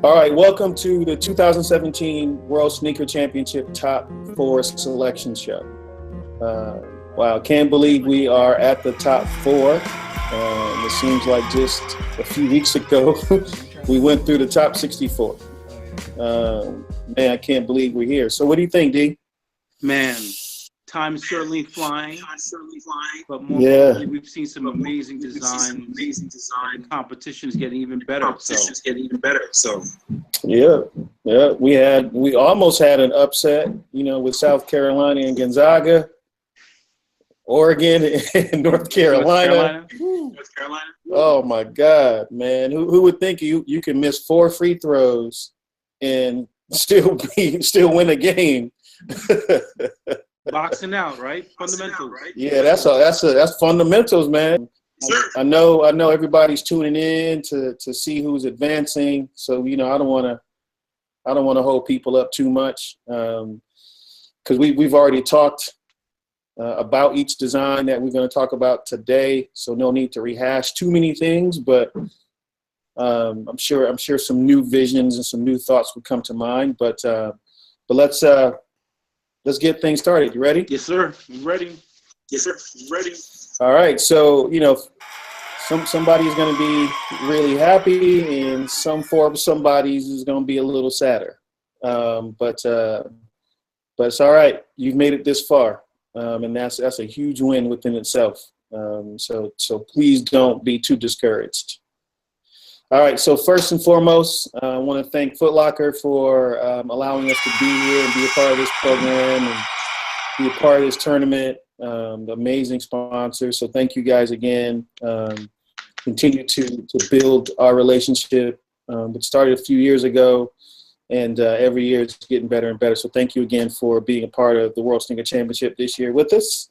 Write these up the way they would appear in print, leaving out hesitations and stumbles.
All right, welcome to the 2017 World Sneaker Championship Top 4 Selection Show. Wow, can't believe we are at the top 4. It seems like just a few weeks ago we went through the top 64. Man, I can't believe we're here. So what do you think, D? Man, time is certainly flying. But more importantly, we've seen some amazing design. The competition is getting even better. Yeah. We almost had an upset, with South Carolina and Gonzaga, Oregon and North Carolina. Oh my God, man! Who would think you can miss 4 free throws and still win a game? Boxing out, right? Fundamentals. Yeah, that's fundamentals, man. I know everybody's tuning in to see who's advancing. So I don't want to hold people up too much because we've already talked about each design that we're going to talk about today. So no need to rehash too many things, but I'm sure some new visions and some new thoughts would come to mind. But let's get things started. You ready? Yes, sir. I'm ready. All right. So, somebody's going to be really happy and somebody's is going to be a little sadder. But it's all right. You've made it this far. And that's a huge win within itself. So please don't be too discouraged. All right, so first and foremost, I want to thank Foot Locker for allowing us to be here and be a part of this program and be a part of this tournament. Amazing sponsor, so thank you guys again. Continue to build our relationship. It started a few years ago, and every year it's getting better and better. So thank you again for being a part of the World Sneaker Championship this year with us.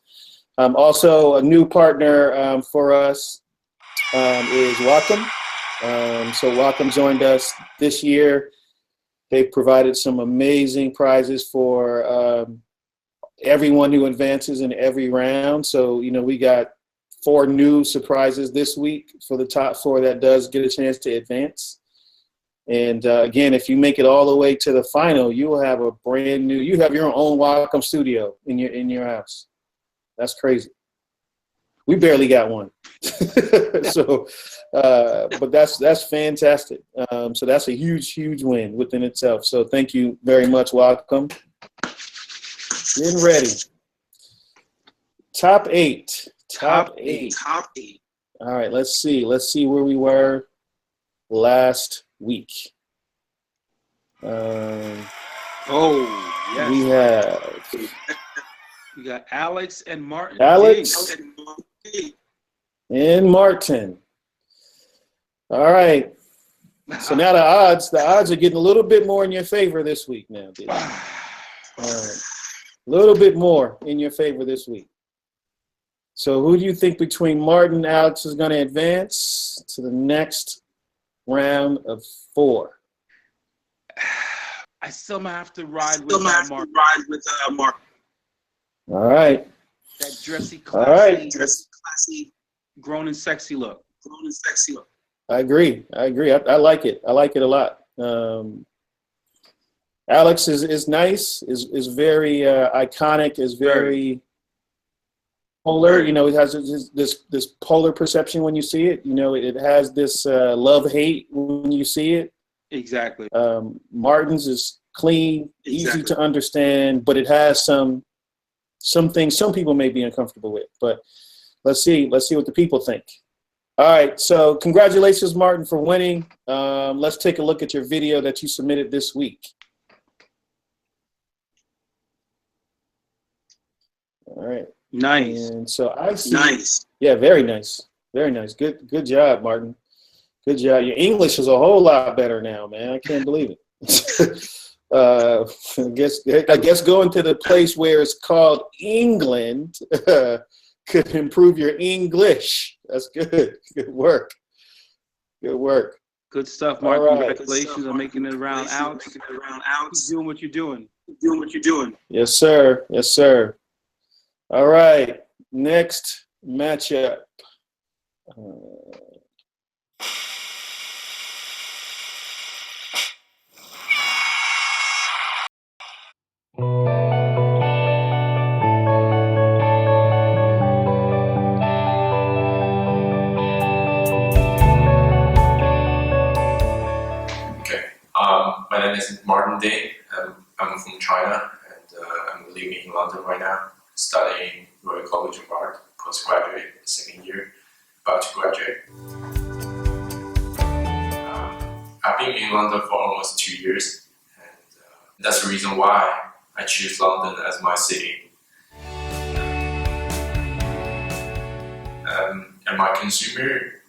Also, a new partner for us is Wacom. So Wacom joined us this year. They've provided some amazing prizes for everyone who advances in every round. So, we got 4 new surprises this week for the top 4 that does get a chance to advance. And again, if you make it all the way to the final, you will have you have your own Wacom studio in your house. That's crazy. We barely got one. So, but that's fantastic. So that's a huge win within itself. So thank you very much, Wacom. Getting ready. Top 8. All right, let's see where we were last week. Yes. We got Alex and Martin. And Martin. All right. So now the odds are getting a little bit more in your favor this week now, dude. All right. A little bit more in your favor this week. So who do you think between Martin and Alex is going to advance to the next round of 4? I still might have to ride with Martin. All right. That dressy, classy, grown and sexy look. I agree. I like it. I like it a lot. Alex is nice. Is very iconic. Is very polar. It has this polar perception when you see it. It has this love-hate when you see it. Exactly. Martin's is clean, easy to understand, but it has some things some people may be uncomfortable with. But let's see what the people think. All right, so congratulations, Martin, for winning. Let's take a look at your video that you submitted this week. All right. Nice. And so I see. Nice. Yeah, very nice. Very nice. Good job, Martin. Good job. Your English is a whole lot better now, man. I can't believe it. I guess going to the place where it's called England could improve your English. That's good. Good work. Good stuff, Mark. Right. Congratulations on making it around Alex. Keep doing what you're doing. Yes, sir. All right. Next matchup. My name is Martin Ding. I'm from China, and I'm living in London right now, studying Royal College of Art, postgraduate, second year, about to graduate. I've been in London for almost 2 years, and that's the reason why I choose London as my city. And my consumer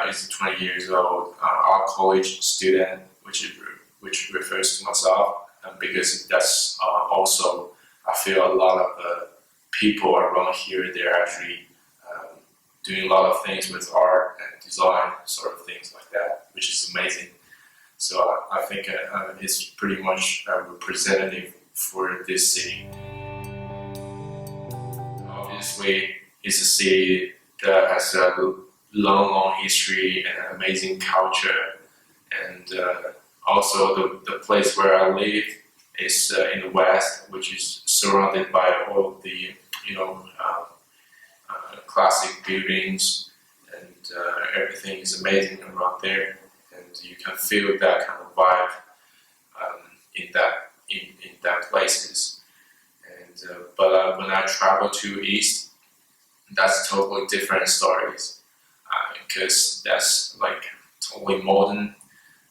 is 20 years old, art college student, which refers to myself, because that's also, I feel a lot of people around here, they're actually doing a lot of things with art and design, sort of things like that, which is amazing. So I think it's pretty much representative for this city. Obviously, it's a city that has a long history and an amazing culture, and also the place where I live is in the west, which is surrounded by all of the classic buildings, and everything is amazing around there, and you can feel that kind of vibe in that places. And but when I travel to east, that's totally different stories, because that's like totally modern,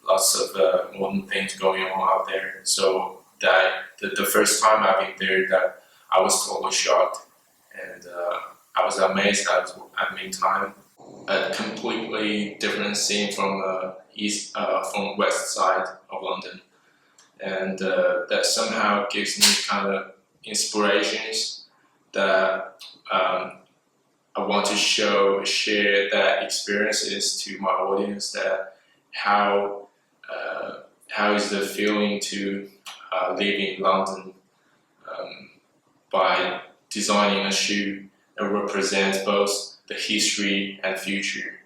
lots of modern things going on out there. So that the first time I've been there, that I was totally shocked, and I was amazed at the meantime. A completely different scene from from west side of London, and that somehow gives me kind of inspirations that I want to share that experiences to my audience. That how is the feeling to live in London by designing a shoe that represents both the history and future.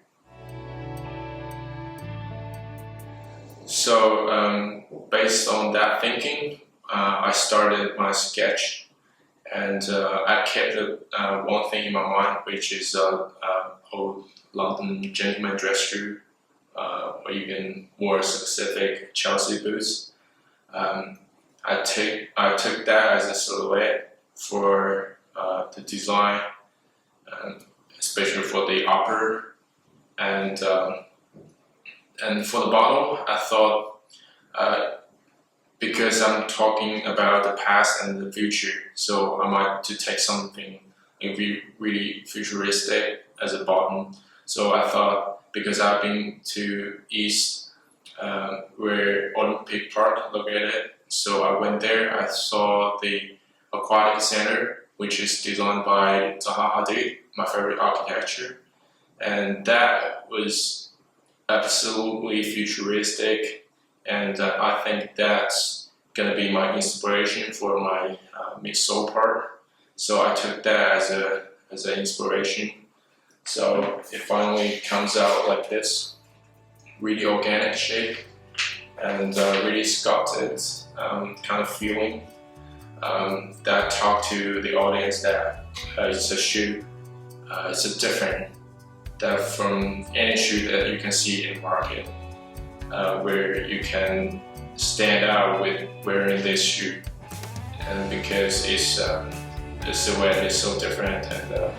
So based on that thinking, I started my sketch, and I kept one thing in my mind, which is old London gentleman dress shoe, or even more specific, Chelsea boots. I took that as a silhouette for the design, especially for the upper, and for the bottom. I thought, because I'm talking about the past and the future, so I might to take something really futuristic as a bottom. So I thought, because I've been to East, where Olympic Park located, so I went there. I saw the aquatic center, which is designed by Zaha Hadid, my favorite architecture, and that was absolutely futuristic, and I think that's gonna be my inspiration for my midsole part. So I took that as an inspiration. So it finally comes out like this, really organic shape, and really sculpted kind of feeling that talk to the audience that it's a shoe. It's a different that from any shoe that you can see in the market, where you can stand out with wearing this shoe, and because the silhouette is so different, and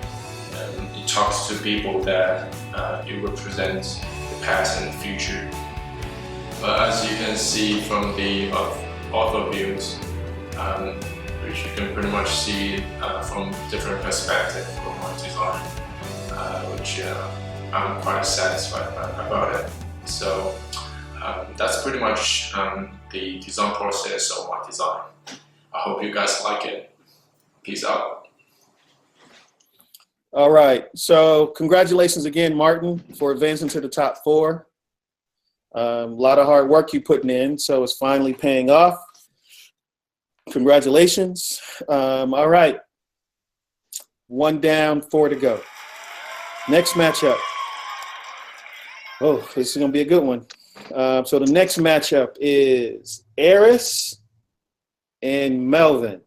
it talks to people that it represents the past and the future. But as you can see from the author views, which you can pretty much see from different perspectives from my design, which I'm quite satisfied about it. So that's pretty much the design process of my design. I hope you guys like it. Peace out. All right. So congratulations again, Martin, for advancing to the top 4. A lot of hard work you putting in, so it's finally paying off. Congratulations. All right. 1 down, 4 to go. Next matchup. Oh, this is going to be a good one. So the next matchup is Eris and Melvin.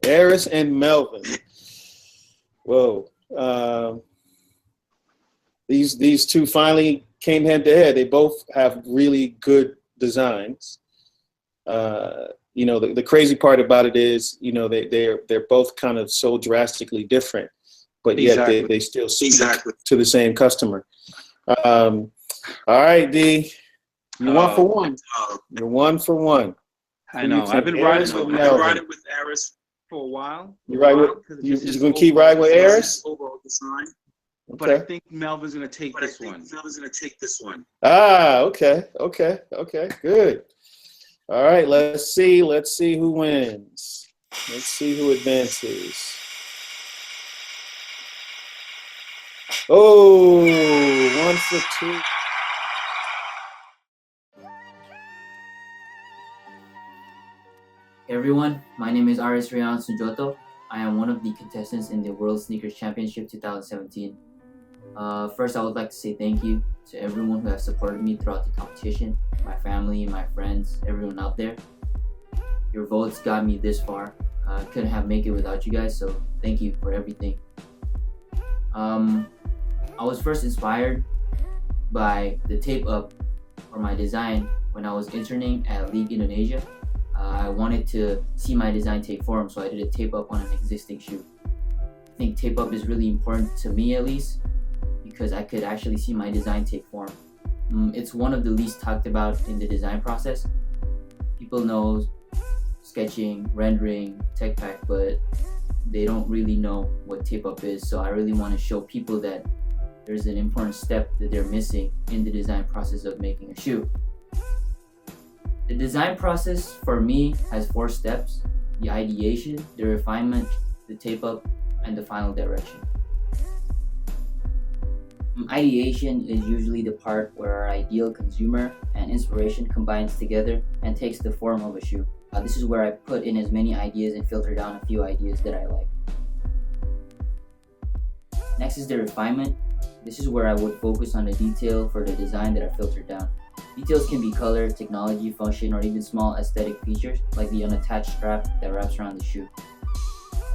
Eris and Melvin. Whoa. These two finally came head to head. They both have really good designs. You know, the crazy part about it is, you know, they're both kind of so drastically different, but yet they still speak to the same customer. All right, D, you're 1 for 1. You're 1 for 1. I know. I've been riding with Aris for a while. You're gonna keep riding with Aris? But I think Melvin's gonna take this one. Ah, okay, good. All right, let's see who wins. Let's see who advances. Oh, 1 for 2. Hey everyone, my name is Ariana Jojo. I am one of the contestants in the World Sneakers Championship 2017. First, I would like to say thank you to everyone who has supported me throughout the competition, my family, my friends, everyone out there. Your votes got me this far. I couldn't have made it without you guys, so thank you for everything. I was first inspired by the tape up for my design when I was interning at League Indonesia. I wanted to see my design take form, so I did a tape up on an existing shoe. I think tape up is really important to me, at least, because I could actually see my design take form. It's one of the least talked about in the design process. People know sketching, rendering, tech pack, but they don't really know what tape up is. So I really want to show people that there's an important step that they're missing in the design process of making a shoe. The design process for me has 4 steps: the ideation, the refinement, the tape up, and the final direction. Ideation is usually the part where our ideal consumer and inspiration combines together and takes the form of a shoe. This is where I put in as many ideas and filter down a few ideas that I like. Next is the refinement. This is where I would focus on the detail for the design that I filtered down. Details can be color, technology, function, or even small aesthetic features like the unattached strap that wraps around the shoe.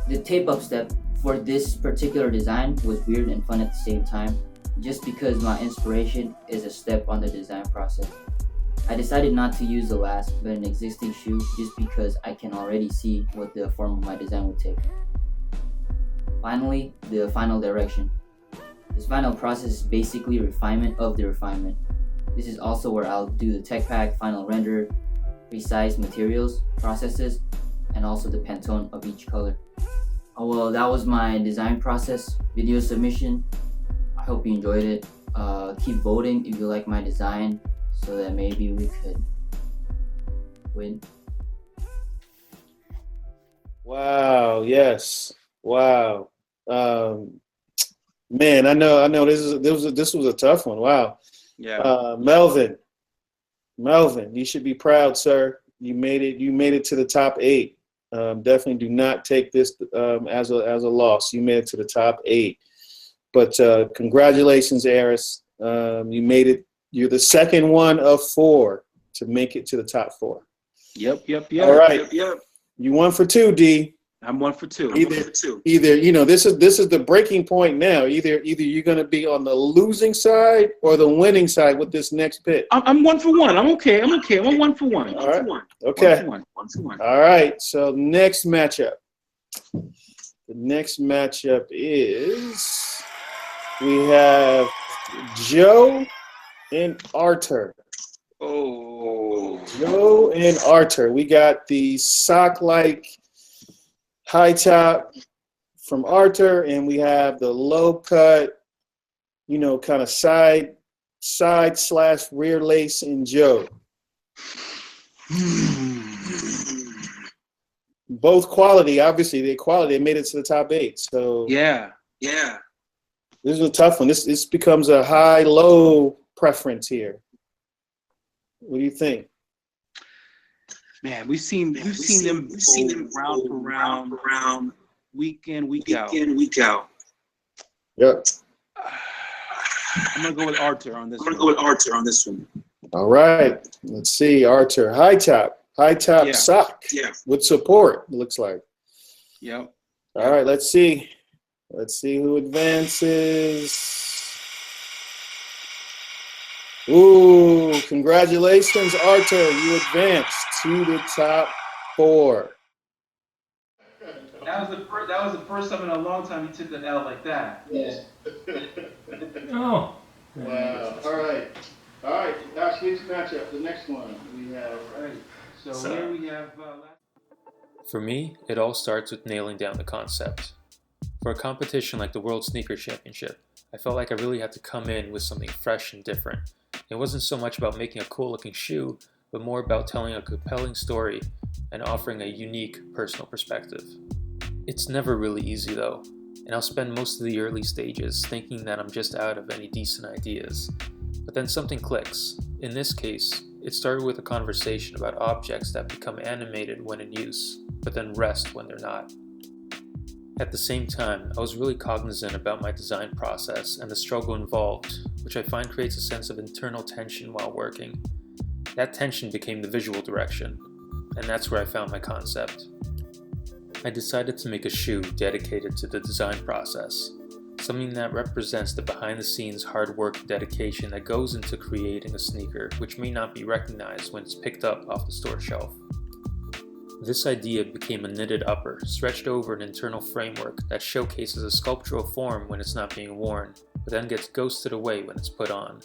The tape up step for this particular design was weird and fun at the same time, just because my inspiration is a step on the design process. I decided not to use the last but an existing shoe just because I can already see what the form of my design would take. Finally, the final direction. This final process is basically refinement of the refinement. This is also where I'll do the tech pack, final render, precise materials, processes, and also the Pantone of each color. Oh well, that was my design process video submission. I hope you enjoyed it. Keep voting if you like my design so that maybe we could win. Wow, yes. Wow. Man, I know this was a tough one. Wow. Yeah. Melvin, you should be proud, sir. You made it to the top 8. Definitely do not take this as a loss. You made it to the top 8. But congratulations, Aris. You made it. You're the second one of 4 to make it to the top 4. Yep. All right. Yep. You 1 for 2, D. I'm 1 for 2. Either you know, this is the breaking point now. Either you're going to be on the losing side or the winning side with this next pick. I'm 1 for 1. I'm okay. I'm 1 for 1. All right. Okay. 1 for 1. All right. So next matchup. The next matchup is we have Joe and Arthur. Oh. Joe and Arthur. We got the sock-like high top from Arthur, and we have the low cut, you know, kind of side / rear lace in Joe. Both quality, obviously, they made it to the top 8. So yeah. This is a tough one. This becomes a high-low preference here. What do you think? Man, we've seen them round for round, week in, week out. Yep. I'm gonna go with Arthur on this one. All right. Let's see, Arthur. High top sock with support, it looks like. Yep. All right, let's see. Let's see who advances. Ooh, congratulations, Arthur. You advanced to the top 4. That was the first time in a long time he took an L like that. Yeah. Oh. Wow. All right. That's his matchup. The next one we have. Right. So here we have. For me, it all starts with nailing down the concept. For a competition like the World Sneaker Championship, I felt like I really had to come in with something fresh and different. It wasn't so much about making a cool looking shoe, but more about telling a compelling story and offering a unique personal perspective. It's never really easy though, and I'll spend most of the early stages thinking that I'm just out of any decent ideas. But then something clicks. In this case, it started with a conversation about objects that become animated when in use, but then rest when they're not. At the same time, I was really cognizant about my design process and the struggle involved, which I find creates a sense of internal tension while working. That tension became the visual direction, and that's where I found my concept. I decided to make a shoe dedicated to the design process, something that represents the behind-the-scenes hard work and dedication that goes into creating a sneaker which may not be recognized when it's picked up off the store shelf. This idea became a knitted upper, stretched over an internal framework that showcases a sculptural form when it's not being worn, but then gets ghosted away when it's put on.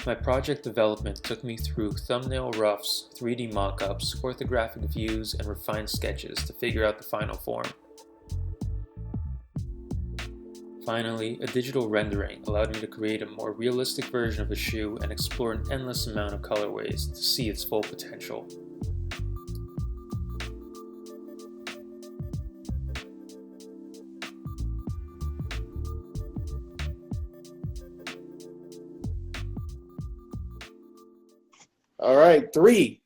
My project development took me through thumbnail roughs, 3D mock-ups, orthographic views, and refined sketches to figure out the final form. Finally, a digital rendering allowed me to create a more realistic version of the shoe and explore an endless amount of colorways to see its full potential. All right, 3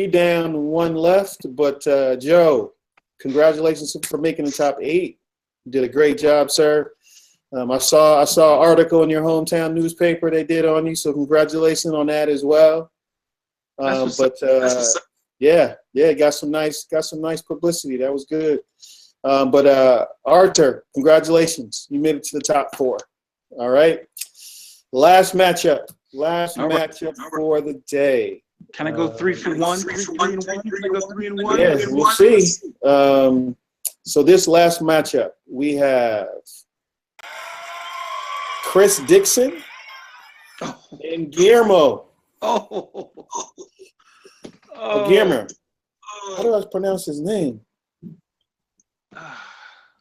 down, 1 left. But Joe, congratulations for making the top 8. You did a great job, sir. I saw an article in your hometown newspaper they did on you, so congratulations on that as well. Yeah, got some nice publicity. That was good. But Arthur, congratulations. You made it to the top 4. All right. Last matchup for the day. Can I go 3 for 1? 3 for 1? Can I go 3 and 1? Yes, we'll see. So this last matchup, we have Chris Dixon and Guillermo. Guillermo. How do I pronounce his name?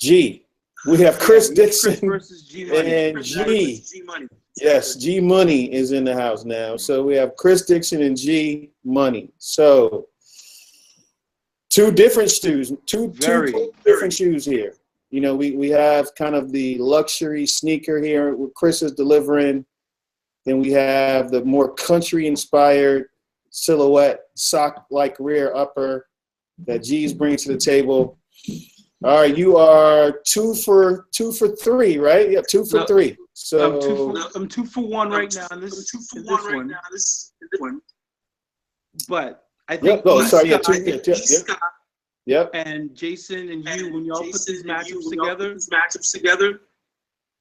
G. We have Chris Dixon versus G Money. And G. Yes, G Money is in the house now. So we have Chris Dixon and G Money. So 2 different shoes, two different shoes here. You know, we have kind of the luxury sneaker here where Chris is delivering. Then we have the more country-inspired silhouette sock-like rear upper that G's bringing to the table. All right, you are 2 for 3, right? Yeah, 2 for 3. So I'm 2 for 1 right now. This one. But I think. Yep. And Jason and you, when y'all put these matchups together,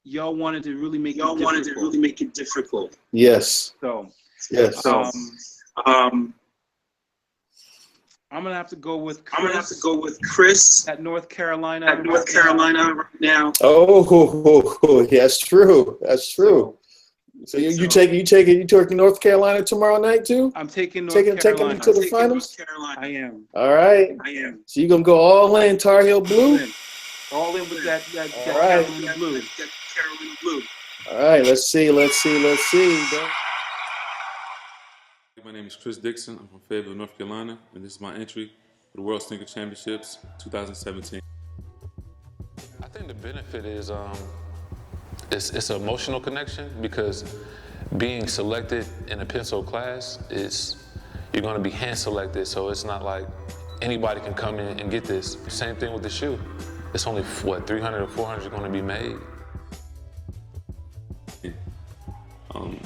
y'all wanted to really make it difficult. Yes. So. Yes. I'm gonna have to go with Chris at North Carolina right now. Oh, that's true. So you taking North Carolina tomorrow night too? I'm taking North Carolina. Taking them to the finals? I am. All right. So you're gonna go all in Tar Heel Blue? All in with that Carolina Blue. All right. Let's see. My name is Chris Dixon. I'm from Fayetteville, North Carolina, and this is my entry for the World Sneaker Championships 2017. I think the benefit is it's an emotional connection because being selected in a pencil class you're going to be hand selected, so it's not like anybody can come in and get this. Same thing with the shoe. It's only 300 or 400 going to be made.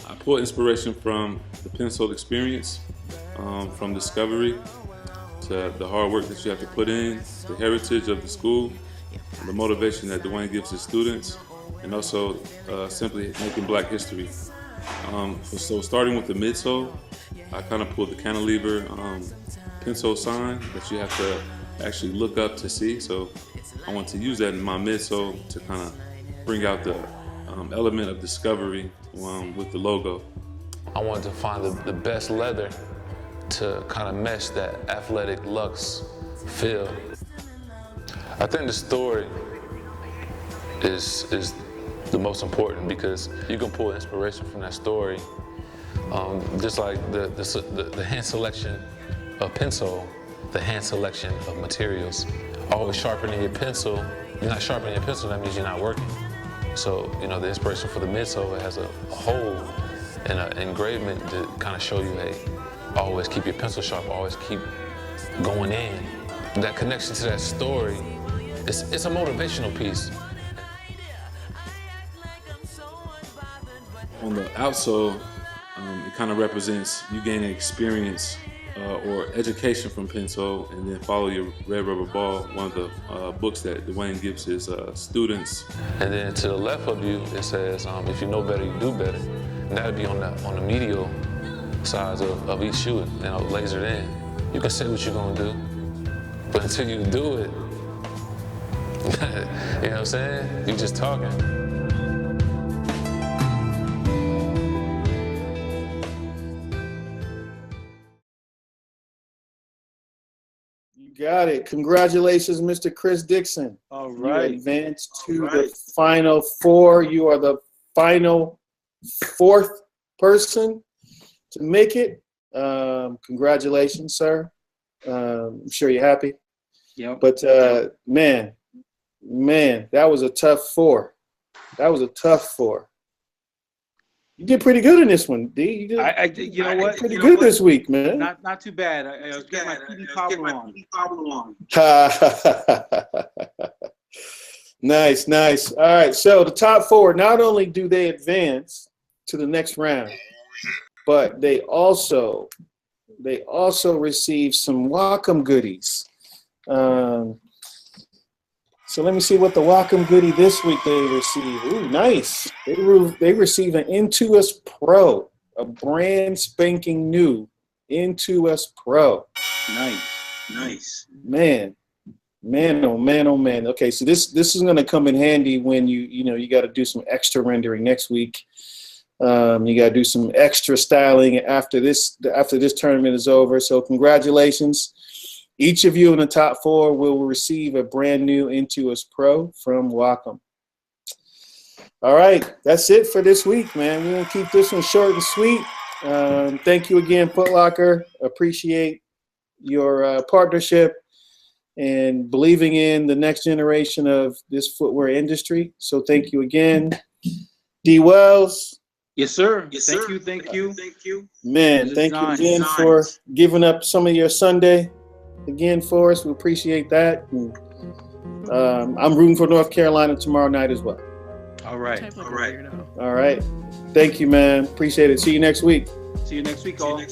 I pulled inspiration from the pencil experience, from discovery to the hard work that you have to put in, the heritage of the school, the motivation that Dwayne gives his students, and also simply making Black history. So starting with the midsole, I kind of pulled the cantilever pencil sign that you have to actually look up to see. So I want to use that in my midsole to kind of bring out the element of discovery with the logo. I wanted to find the best leather to kind of mesh that athletic luxe feel. I think the story is the most important because you can pull inspiration from that story. Just like the hand selection of pencil, the hand selection of materials. Always sharpening your pencil. You're not sharpening your pencil, that means you're not working. So, the inspiration for the midsole, it has a hole and an engravement to kind of show you, hey, always keep your pencil sharp, always keep going in. That connection to that story, it's a motivational piece. On the outsole, it kind of represents you gaining experience or education from pencil, and then follow your red rubber ball, one of the books that Dwayne gives his students. And then to the left of you, it says, if you know better, you do better. And that'll be on the medial sides of each shoe, lasered in. You can say what you're gonna do, but until you do it, you know what I'm saying? You're just talking. Got it. Congratulations, Mr. Chris Dixon. All right. You advanced to the final four. You are the final fourth person to make it. Congratulations, sir. I'm sure you're happy. Yeah. But man, that was a tough four. You did pretty good in this one, D. You did. I did. You know what? Pretty good this week, man. Not too bad. I was getting my PD problem on. Nice. All right. So the top four, not only do they advance to the next round, but they also receive some welcome goodies. So let me see what the welcome goodie this week they receive. Ooh, nice. They receive an Into Us Pro, a brand spanking new Into Us Pro. Nice. Man, oh man. Okay, so this is going to come in handy when you got to do some extra rendering next week. You got to do some extra styling after this tournament is over. So congratulations. Each of you in the top four will receive a brand new Into Us Pro from Wacom. All right, that's it for this week, man. We're going to keep this one short and sweet. Thank you again, Foot Locker. Appreciate your partnership and believing in the next generation of this footwear industry. So thank you again. D. Wells. Yes, sir. Thank you. Man, thank you again for giving up some of your Sunday again for us. We appreciate that. And, I'm rooting for North Carolina tomorrow night as well. All right. Thank you, man. Appreciate it. See you next week. See you next week, all.